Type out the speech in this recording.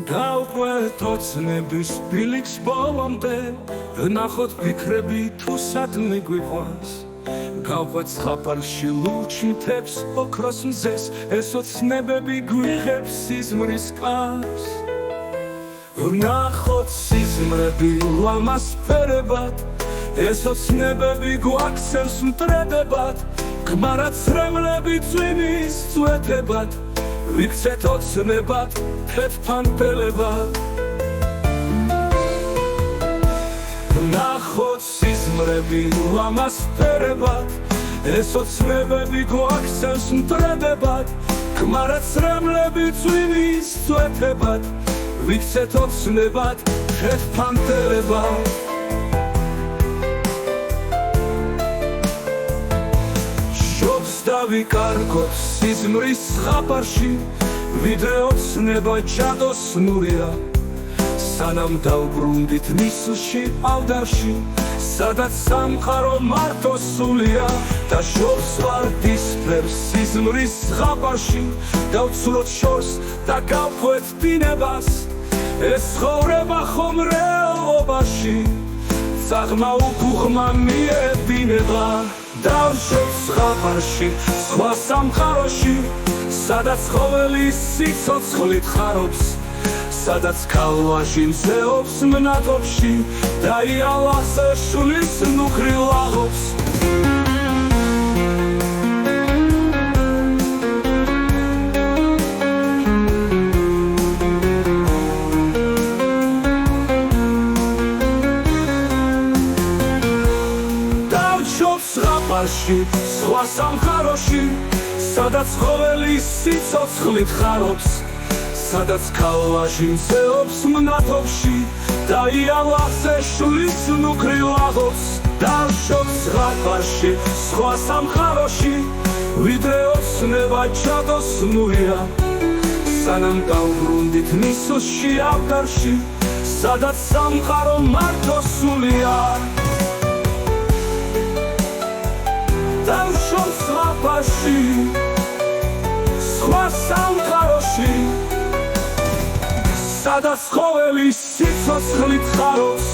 დავყვეთ ოცნების ბილიქს ბოლომდე, ვნახოთ ფიქრები თუ სადმე გვიყვანს. გავყვეთ ზღაპარში ლურჯი მთებს, ოქროს მზეს, ეს ოცნებები გვიღებს სიზმრის კანს. ვნახოთ სიზმრები ლამას ფერებად, ეს ოცნებები გვაქცევს მტრედებად, გმარად ცრემლები წვიმის წვეთებად, ვიქცეთ ოცნებად, თეთრფანფელებად. ვნახოთ სიზმრები ლამას ფერებად, ეს ოცნებები გვაქცევს მტრედებად, გმარად ცრემლები წვიმის წვეთებად, ვიქცეთ ოცნებად, თეთრფანფელებად. დავიკარგოთ სიზმრის ზღაპარში, ვიდრე ოცნება ჯადოსნურია. სანამ დავბრუნდით ნისლში ავდარში, სადაც სამყარო მარტო სულია. და შორს ვარდისფერს სიზმრის ზღაპარში, დავცუროთ შორს და გავყვეთ დინებას. ეს ცხოვრება ხომ რეალობაში, წაღმა უკუღმა მიედინება. დავშოთ ზღაპარში, სხვა სამყაროში, სადაც ყოველი სიცოცხლით ხარობს, სადაც ქალვაში მზეობს მნათობში და იალას შულის ნუქრი ლაღობს. სხვა სამყაროში, სადაც ყოველი სიცოცხლით ხარობს, სადაც ქალვაში მზეობს მნათობში და იალაზე შულის ნუქრი ლაღობს. დავშოთ ზღაპარში, სხვა სამყაროში, ვიდრე ოცნება ჯადოსნურია. სანამ დავბრუნდით ნისლში ავდარში, სადაც სამყარო მარტო სულია. დავშოთ ზღაპარში, სხვა სამყაროში, სადაც ყოველი სიცოცხლით ხარობს,